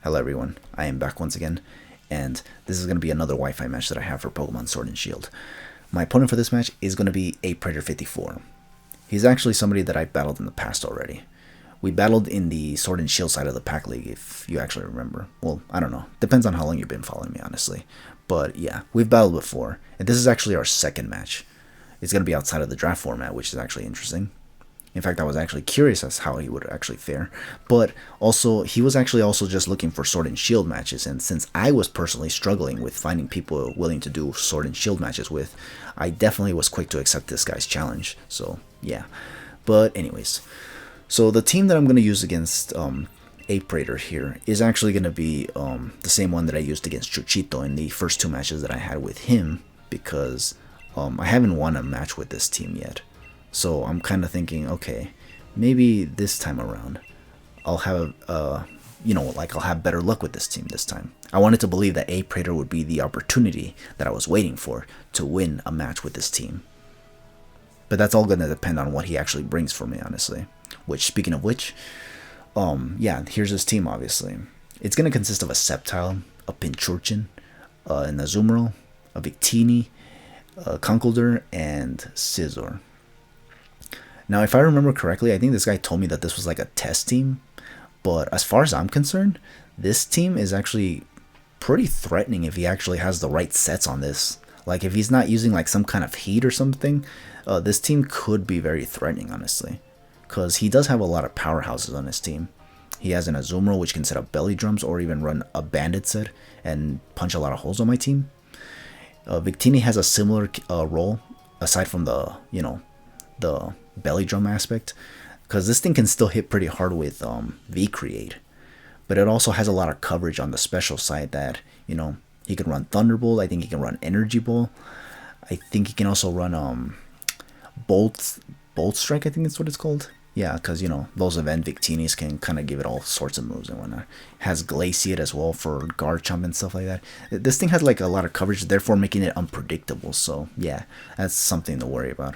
Hello everyone, I am back once again, and this is going to be another Wi-Fi match that I have for Pokemon Sword and Shield. My opponent for this match is going to be Aprater54. He's actually somebody that I've battled in the past already. We battled in the Sword and Shield side of the Pack League, if you actually remember. Well, I don't know. Depends on how long you've been following me, honestly. But yeah, we've battled before, and this is actually our second match. It's going to be outside of the draft format, which is actually interesting. In fact, I was actually curious as how he would actually fare. But also, he was actually also just looking for Sword and Shield matches. And since I was personally struggling with finding people willing to do Sword and Shield matches with, I definitely was quick to accept this guy's challenge. So, yeah. But anyways. So, the team that I'm going to use against Aprater here is actually going to be the same one that I used against Chuchito in the first two matches that I had with him. Because I haven't won a match with this team yet. So I'm kind of thinking, okay, maybe this time around, I'll have, I'll have better luck with this team this time. I wanted to believe that Aprater would be the opportunity that I was waiting for to win a match with this team. But that's all going to depend on what he actually brings for me, honestly. Which, speaking of which, yeah, here's his team, obviously. It's going to consist of a Sceptile, a Pinchurchin, an Azumarill, a Victini, a Conkeldurr, and Scizor. Now, if I remember correctly, I think this guy told me that this was like a test team. But as far as I'm concerned, this team is actually pretty threatening if he actually has the right sets on this. Like, if he's not using like some kind of heat or something, this team could be very threatening, honestly. Because he does have a lot of powerhouses on his team. He has an Azumarill, which can set up belly drums or even run a bandit set and punch a lot of holes on my team. Victini has a similar role, aside from the, the belly drum aspect, because this thing can still hit pretty hard with V-Create, but it also has a lot of coverage on the special side that, he can run Thunderbolt. I think he can run Energy Ball. I think he can also run Bolt Strike, I think that's what it's called. Yeah, because, those event Victinis can kind of give it all sorts of moves and whatnot. It has Glaciate as well for Garchomp and stuff like that. This thing has like a lot of coverage, therefore making it unpredictable. So yeah, that's something to worry about.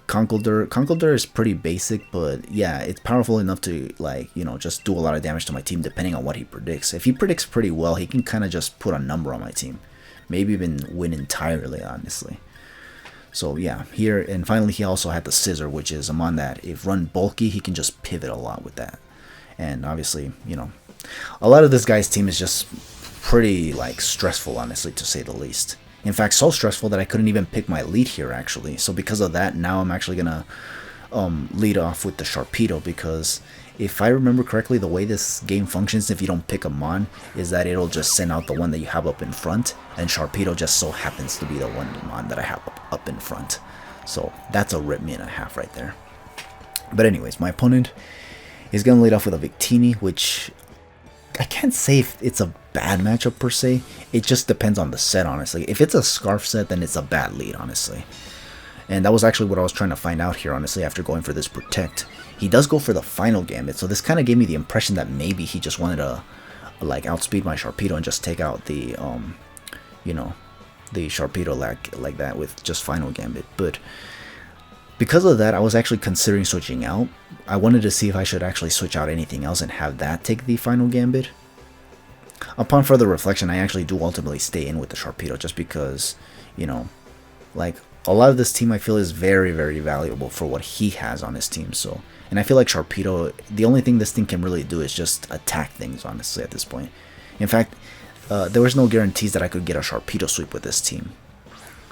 Conkeldurr is pretty basic, but yeah, it's powerful enough to, like, just do a lot of damage to my team depending on what he predicts. If he predicts pretty well, he can kind of just put a number on my team. Maybe even win entirely, honestly. So yeah, here, and finally he also had the Scizor, which is a mon that if run bulky, he can just pivot a lot with that. And obviously, a lot of this guy's team is just pretty, like, stressful, honestly, to say the least. In fact, so stressful that I couldn't even pick my lead here, actually. So because of that, now I'm actually going to lead off with the Sharpedo, because if I remember correctly, the way this game functions if you don't pick a mon is that it'll just send out the one that you have up in front, and Sharpedo just so happens to be the one mon that I have up in front. So that's a rip me and a half right there. But anyways, my opponent is going to lead off with a Victini, which I can't say if it's a bad matchup per se. It just depends on the set, honestly. If it's a Scarf set, then it's a bad lead, honestly. And that was actually what I was trying to find out here, honestly, after going for this Protect. He does go for the final Gambit, so this kind of gave me the impression that maybe he just wanted to, like, outspeed my Sharpedo and just take out the, the Sharpedo like that with just final Gambit. But because of that, I was actually considering switching out. I wanted to see if I should actually switch out anything else and have that take the final Gambit. Upon further reflection, I actually do ultimately stay in with the Sharpedo just because, like, a lot of this team I feel is very, very valuable for what he has on his team. So, and I feel like Sharpedo, the only thing this thing can really do is just attack things, honestly, at this point. In fact, there was no guarantees that I could get a Sharpedo sweep with this team.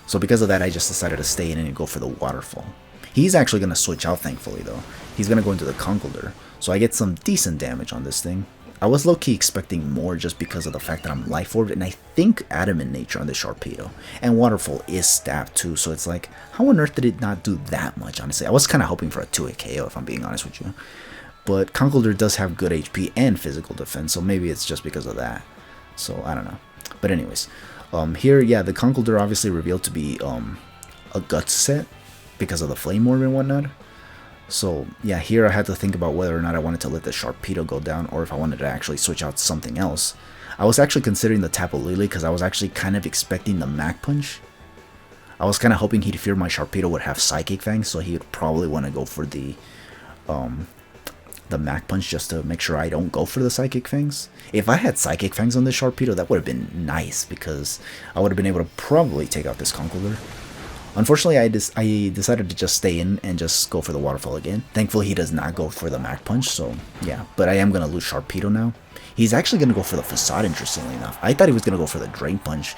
So because of that, I just decided to stay in and go for the Waterfall. He's actually going to switch out, thankfully, though. He's going to go into the Conkeldurr, so I get some decent damage on this thing. I was low-key expecting more just because of the fact that I'm Life Orbed, and I think Adamant Nature on the Sharpedo. And Waterfall is stabbed too, so it's like, how on earth did it not do that much, honestly? I was kind of hoping for a 2-hit KO, if I'm being honest with you. But Conkeldurr does have good HP and physical defense, so maybe it's just because of that. So, I don't know. But anyways, here, yeah, the Conkeldurr obviously revealed to be a Guts set because of the Flame Orb and whatnot. So yeah, here I had to think about whether or not I wanted to let the Sharpedo go down or if I wanted to actually switch out something else. I was actually considering the Tapu Lele because I was actually kind of expecting the Mach Punch. I was kind of hoping he'd fear my Sharpedo would have Psychic Fang, so he would probably want to go for the the Mach Punch just to make sure I don't go for the Psychic Fangs. If I had Psychic Fangs on this Sharpedo, that would have been nice, because I would have been able to probably take out this Conkeldurr. Unfortunately, I decided to just stay in and just go for the Waterfall again. Thankfully, he does not go for the Mach Punch, so yeah. But I am going to lose Sharpedo now. He's actually going to go for the Facade, interestingly enough. I thought he was going to go for the Drain Punch,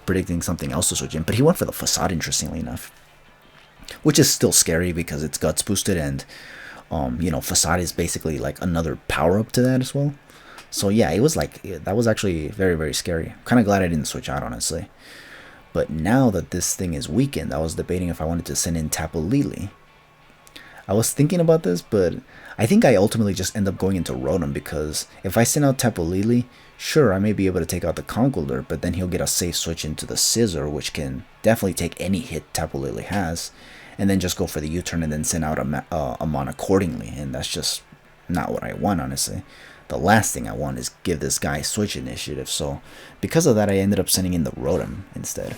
predicting something else to switch in, but he went for the Facade, interestingly enough. Which is still scary because it's Guts boosted, and you know, Facade is basically like another power-up to that as well. So yeah, it was like, that was actually very, very scary. I'm kind of glad I didn't switch out, honestly. But now that this thing is weakened, I was debating if I wanted to send in Tapu Lele. I was thinking about this, but I think I ultimately just end up going into Rotom, because if I send out Tapu Lele, sure, I may be able to take out the Conkeldurr, but then he'll get a safe switch into the Scizor, which can definitely take any hit Tapu Lele has, and then just go for the U-turn and then send out a Mon accordingly, and that's just not what I want, honestly. The last thing I want is give this guy switch initiative, so because of that, I ended up sending in the Rotom instead.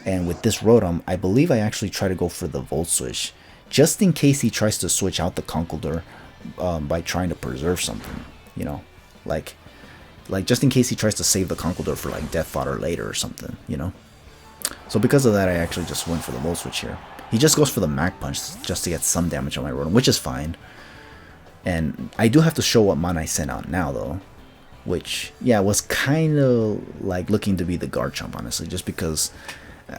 And with this Rotom, I believe I actually try to go for the Volt Switch, just in case he tries to switch out the Conkeldurr by trying to preserve something, you know, like just in case he tries to save the Conkeldurr for like Death Fodder later or something, you know. So because of that, I actually just went for the Volt Switch here. He just goes for the Mach Punch just to get some damage on my Rotom, which is fine. And I do have to show what mon I sent out now, though, which, yeah, was kind of like looking to be the Garchomp, honestly, just because,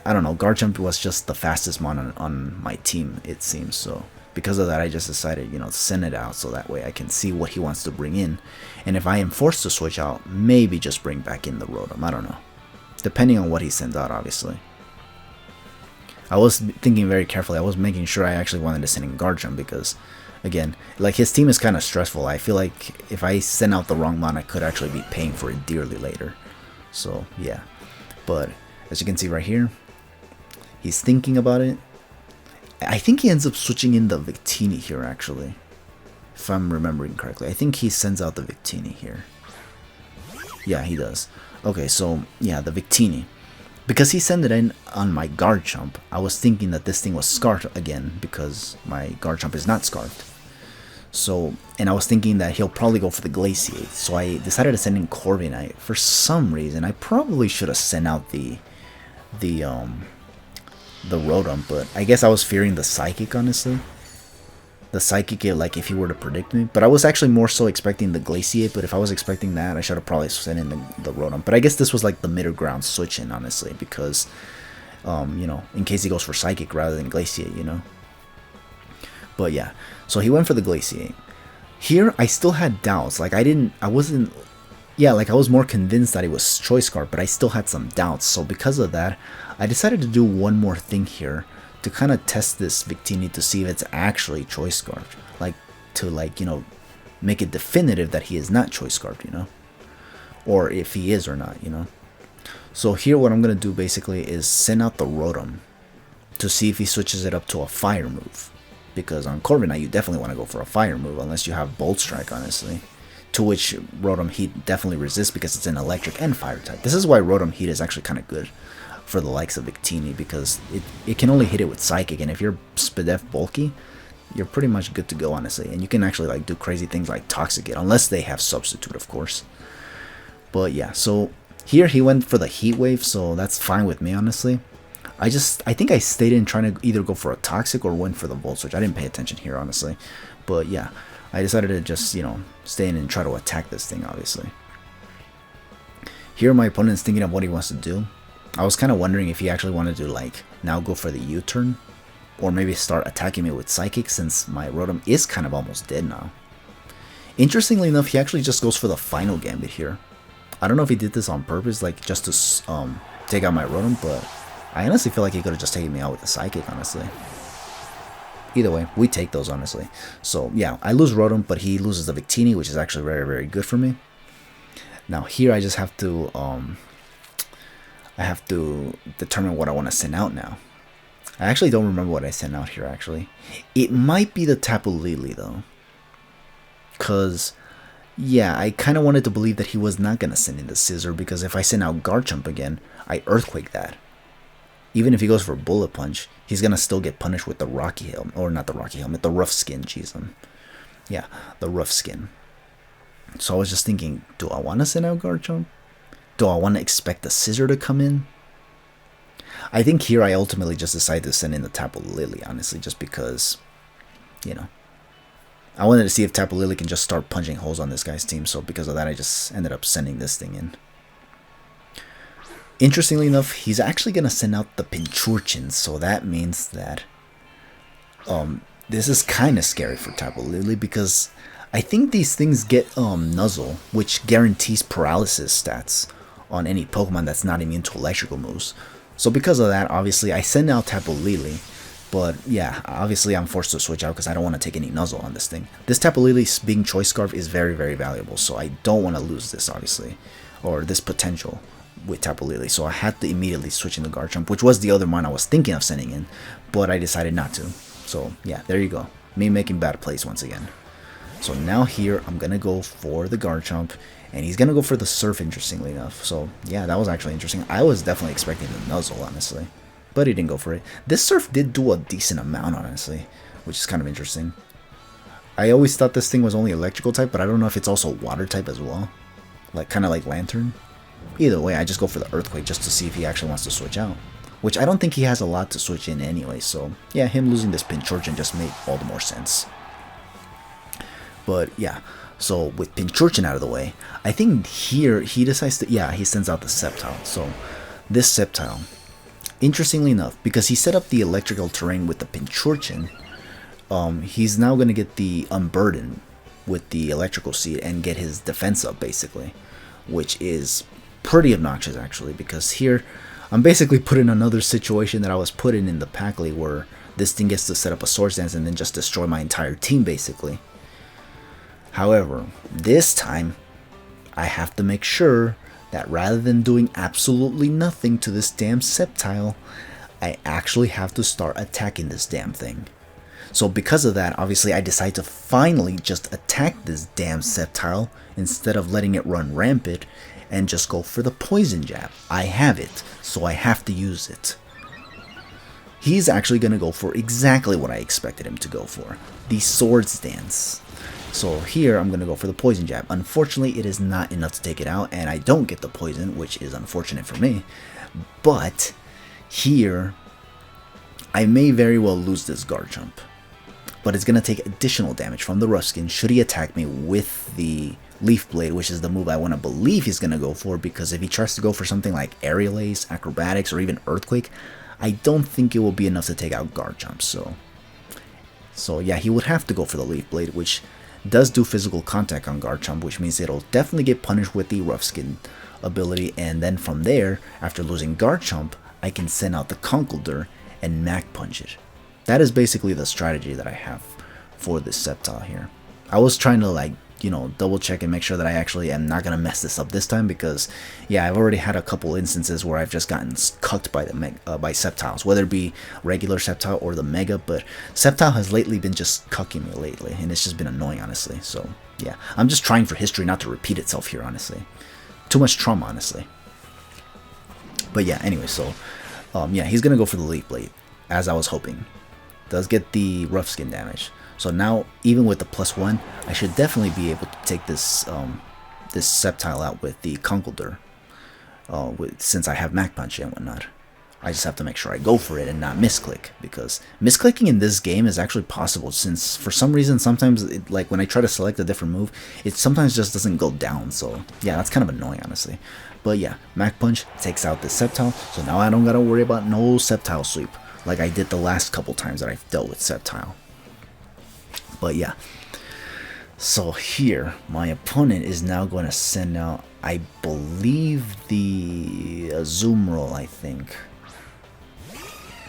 I don't know, Garchomp was just the fastest mon on my team, it seems. So because of that, I just decided, you know, to send it out so that way I can see what he wants to bring in. And if I am forced to switch out, maybe just bring back in the Rotom, I don't know, depending on what he sends out, obviously. I was thinking very carefully. I was making sure I actually wanted to send in Garchomp, because again, like, his team is kind of stressful. I feel like if I send out the wrong mon, I could actually be paying for it dearly later. So yeah, but as you can see right here, he's thinking about it. I think he ends up switching in the Victini here, actually, if I'm remembering correctly. I think he sends out the Victini here. Yeah, he does. Okay, so yeah, the Victini. Because he sent it in on my Garchomp, I was thinking that this thing was Scarfed again, because my Garchomp is not Scarfed. So, and I was thinking that he'll probably go for the Glaciate, so I decided to send in Corviknight. For some reason, I probably should have sent out the Rotom, but I guess I was fearing the Psychic, honestly. The Psychic, like, if he were to predict me. But I was actually more so expecting the Glaciate, but if I was expecting that, I should have probably sent in the Rotom. But I guess this was like the middle ground switch in, honestly, because, you know, in case he goes for Psychic rather than Glaciate, you know. But yeah, so he went for the Glaciate. Here, I still had doubts. Like, I wasn't, yeah, like, I was more convinced that it was Choice Scarf, but I still had some doubts. So because of that, I decided to do one more thing here to kind of test this Victini to see if it's actually Choice Scarf. Like, to, like, you know, make it definitive that he is not Choice Scarf, you know. Or if he is or not, you know. So here what I'm going to do basically is send out the Rotom to see if he switches it up to a Fire move. Because on Corviknight, you definitely want to go for a Fire move, unless you have Bolt Strike, honestly. To which Rotom Heat definitely resists because it's an Electric and Fire type. This is why Rotom Heat is actually kind of good for the likes of Victini, because it can only hit it with Psychic, and if you're Spadef bulky, you're pretty much good to go, honestly. And you can actually, like, do crazy things like Toxic it, unless they have Substitute, of course. But yeah, so here he went for the Heat Wave, so that's fine with me, honestly. I think I stayed in trying to either go for a Toxic or went for the Volt Switch. I didn't pay attention here, honestly. But yeah, I decided to just, you know, stay in and try to attack this thing, obviously. Here my opponent's thinking of what he wants to do. I was kind of wondering if he actually wanted to, like, now go for the U-turn, or maybe start attacking me with Psychic, since my Rotom is kind of almost dead now. Interestingly enough, he actually just goes for the Final Gambit here. I don't know if he did this on purpose, like, just to take out my Rotom, but I honestly feel like he could have just taken me out with the Psychic, honestly. Either way, we take those, honestly. So yeah, I lose Rotom, but he loses the Victini, which is actually very, very good for me. Now here I just have to determine what I want to send out now. I actually don't remember what I sent out here, actually. It might be the Tapu Lele, though. Because, yeah, I kind of wanted to believe that he was not going to send in the Scizor, because if I send out Garchomp again, I Earthquake that. Even if he goes for Bullet Punch, he's going to still get punished with the Rocky Helmet. Or not the Rocky Helmet, the Rough Skin, jeez. yeah, the rough skin. So I was just thinking, do I want to send out Garchomp? Do I want to expect the Scissor to come in? I think here I ultimately just decided to send in the Tapu Lily, honestly, just because, you know, I wanted to see if Tapu Lily can just start punching holes on this guy's team. So because of that, I just ended up sending this thing in. Interestingly enough, he's actually going to send out the Pinchurchin, so that means that this is kind of scary for Tapu Lily, because I think these things get Nuzzle, which guarantees paralysis stats on any Pokemon that's not immune to electrical moves. So because of that, obviously, I send out Tapu Lily, but yeah, obviously I'm forced to switch out because I don't want to take any Nuzzle on this thing. This Tapu Lily being Choice Scarf is very, very valuable, so I don't want to lose this, obviously, or this potential with Tapu Lily. So I had to immediately switch in the Garchomp, which was the other one I was thinking of sending in, but I decided not to. So yeah, there you go. Me making bad plays once again. So now here, I'm going to go for the Garchomp, and he's going to go for the Surf, interestingly enough. So yeah, that was actually interesting. I was definitely expecting the Nuzzle, honestly, but he didn't go for it. This Surf did do a decent amount, honestly, which is kind of interesting. I always thought this thing was only electrical type, but I don't know if it's also water type as well. Like, kind of like Lantern. Either way, I just go for the Earthquake just to see if he actually wants to switch out. Which I don't think he has a lot to switch in anyway, so yeah, him losing this Pinchurchin just made all the more sense. But yeah, so with Pinchurchin out of the way, I think here he decides to, yeah, he sends out the Sceptile. So this Sceptile, interestingly enough, because he set up the electrical terrain with the Pinchurchin, he's now going to get the Unburden with the electrical seed and get his defense up, basically, which is pretty obnoxious, actually, because here I'm basically put in another situation that I was put in the Packley, where this thing gets to set up a Swords Dance and then just destroy my entire team, basically. However, this time I have to make sure that rather than doing absolutely nothing to this damn Sceptile, I actually have to start attacking this damn thing. So because of that, obviously I decide to finally just attack this damn Sceptile instead of letting it run rampant, and just go for the Poison Jab. I have it, so I have to use it. He's actually going to go for exactly what I expected him to go for, the Swords Dance. So here I'm going to go for the Poison Jab. Unfortunately, it is not enough to take it out, and I don't get the poison, which is unfortunate for me. But here, I may very well lose this Garchomp. But it's going to take additional damage from the Rough Skin should he attack me with the Leaf Blade, which is the move I want to believe he's going to go for, because if he tries to go for something like Aerial Ace, Acrobatics, or even Earthquake, I don't think it will be enough to take out Garchomp. So yeah, he would have to go for the Leaf Blade, which does do physical contact on Garchomp, which means it'll definitely get punished with the Rough Skin ability, and then from there, after losing Garchomp, I can send out the Conkeldurr and Mach Punch it. That is basically the strategy that I have for this Sceptile here. I was trying to, like, you know, double check and make sure that I actually am not going to mess this up this time, because yeah, I've already had a couple instances where I've just gotten cucked by by Sceptiles, whether it be regular Sceptile or the Mega, but Sceptile has lately been just cucking me lately, and it's just been annoying, honestly. So yeah, I'm just trying for history not to repeat itself here, honestly. Too much trauma, honestly. But yeah, anyway, so yeah, he's going to go for the Leaf Blade, as I was hoping. Does get the Rough Skin damage. So now, even with the +1, I should definitely be able to take this this Sceptile out with the Conkeldurr, since I have Mach Punch and whatnot. I just have to make sure I go for it and not misclick, because misclicking in this game is actually possible, since for some reason sometimes, like when I try to select a different move, it sometimes just doesn't go down. So yeah, that's kind of annoying, honestly. But yeah, Mach Punch takes out this Sceptile, so now I don't gotta worry about no Sceptile sweep like I did the last couple times that I've dealt with Sceptile. But yeah, so here, my opponent is now going to send out, I believe, the Azumarill, I think.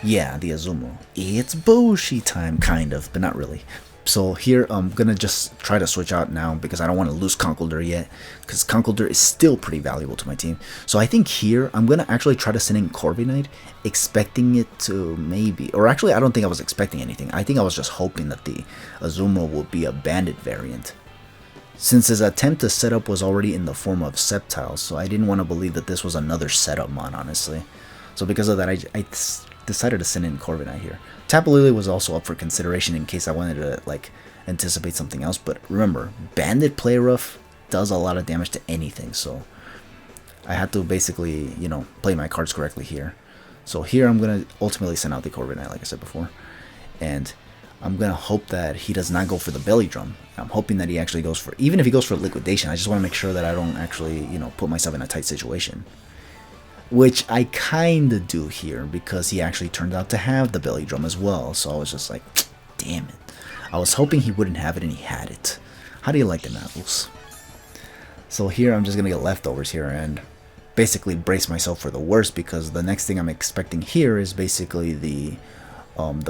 Yeah, the Azumarill. It's Boshi time, kind of, but not really. So here, I'm going to just try to switch out now, because I don't want to lose Conkeldurr yet, because Conkeldurr is still pretty valuable to my team. So I think here, I'm going to actually try to send in Corviknight, expecting it to maybe, or actually I don't think I was expecting anything. I think I was just hoping that the Azumarill would be a Bandit variant, since his attempt to set up was already in the form of Sceptile, so I didn't want to believe that this was another setup mod, honestly. So because of that, I decided to send in Corviknight here. Tapu Lily was also up for consideration in case I wanted to, like, anticipate something else. But remember, Bandit Play Rough does a lot of damage to anything, so I had to basically, you know, play my cards correctly here. So here I'm going to ultimately send out the Corviknight, like I said before. And I'm going to hope that he does not go for the Belly Drum. I'm hoping that he actually goes for, even if he goes for Liquidation, I just want to make sure that I don't actually, you know, put myself in a tight situation. Which I kind of do here, because he actually turned out to have the Belly Drum as well. So I was just like, damn it. I was hoping he wouldn't have it, and he had it. How do you like them apples? So here I'm just going to get leftovers here and basically brace myself for the worst, because the next thing I'm expecting here is basically the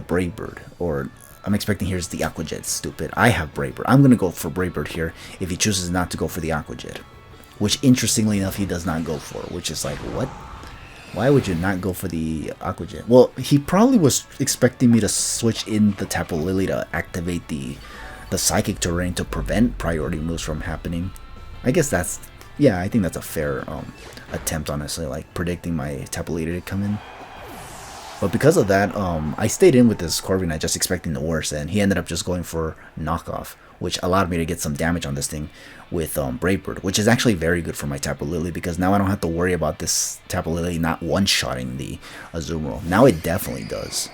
Brave Bird, or I'm expecting here is the Aqua Jet. Stupid. I have Brave Bird. I'm going to go for Brave Bird here if he chooses not to go for the Aqua Jet, which interestingly enough he does not go for, which is like, what? Why would you not go for the Aqua Jet? Well, he probably was expecting me to switch in the Tapu Lily to activate the Psychic Terrain to prevent priority moves from happening. I guess that's, yeah, I think that's a fair attempt, honestly, like predicting my Tapu Lily to come in. But because of that, I stayed in with this Corviknight just expecting the worst, and he ended up just going for Knockoff, which allowed me to get some damage on this thing with Brave Bird, which is actually very good for my Tapu Lily, because now I don't have to worry about this Tapu Lily not one-shotting the Azumarill. Now it definitely does,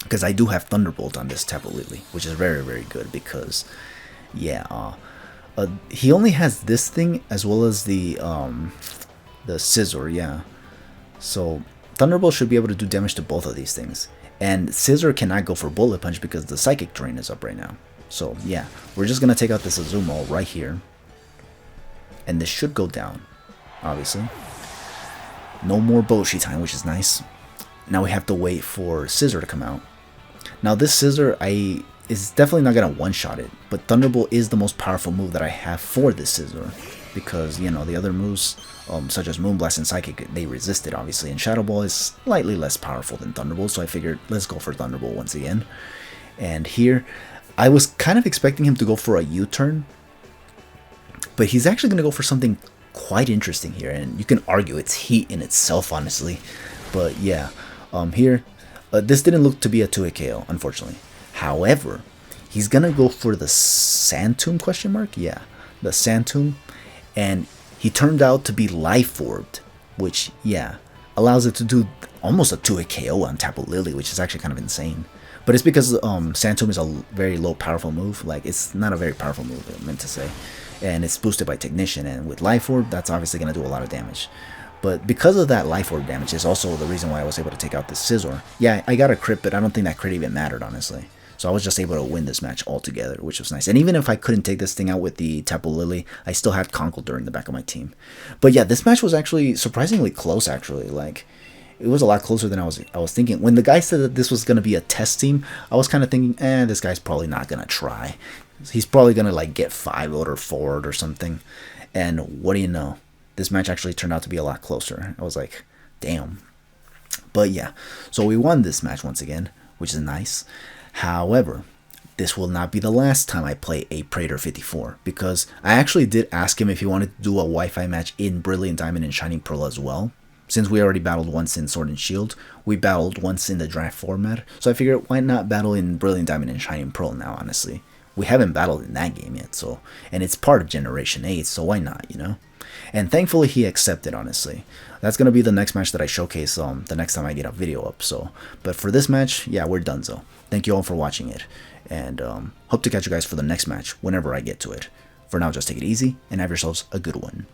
because I do have Thunderbolt on this Tapu Lily, which is very, very good, because, yeah, he only has this thing as well as the Scizor, yeah. So Thunderbolt should be able to do damage to both of these things. And Scizor cannot go for Bullet Punch because the Psychic Terrain is up right now. So yeah, we're just going to take out this Azumarill right here. And this should go down, obviously. No more Boshi time, which is nice. Now we have to wait for Scizor to come out. Now this Scizor, is definitely not going to one-shot it, but Thunderbolt is the most powerful move that I have for this Scizor, because, you know, the other moves, such as Moonblast and Psychic, they resist it, obviously, and Shadow Ball is slightly less powerful than Thunderbolt, so I figured, let's go for Thunderbolt once again. And here, I was kind of expecting him to go for a U-turn, but he's actually going to go for something quite interesting here, and you can argue it's heat in itself, honestly, but yeah, here, this didn't look to be a 2-hit KO, unfortunately. However, he's gonna go for the Sand Tomb question mark? Yeah, the Sand Tomb, and he turned out to be Life Orbed, which, yeah, allows it to do almost a 2-hit KO on Tapu Lily, which is actually kind of insane. But it's because Sand Tomb is a very low powerful move. Like, it's not a very powerful move, I meant to say, and it's boosted by Technician, and with Life Orb, that's obviously gonna do a lot of damage. But because of that Life Orb damage is also the reason why I was able to take out this Scizor. Yeah, I got a crit, but I don't think that crit even mattered, honestly. So I was just able to win this match altogether, which was nice. And even if I couldn't take this thing out with the Tapu Lily, I still had Conkeldurr in the back of my team. But yeah, this match was actually surprisingly close, actually. Like, it was a lot closer than I was thinking. When the guy said that this was going to be a test team, I was kind of thinking, this guy's probably not going to try. He's probably going to, like, get 5-0'd or 4'd or something. And what do you know? This match actually turned out to be a lot closer. I was like, damn. But yeah, so we won this match once again, which is nice. However, this will not be the last time I play Aprater54, because I actually did ask him if he wanted to do a Wi-Fi match in Brilliant Diamond and Shining Pearl as well. Since we already battled once in Sword and Shield, we battled once in the draft format, so I figured why not battle in Brilliant Diamond and Shining Pearl now, honestly. We haven't battled in that game yet, so, and it's part of Generation 8, so why not, you know? And thankfully he accepted, honestly. That's going to be the next match that I showcase the next time I get a video up, so. But for this match, yeah, we're done, so. Thank you all for watching it, and hope to catch you guys for the next match whenever I get to it. For now, just take it easy, and have yourselves a good one.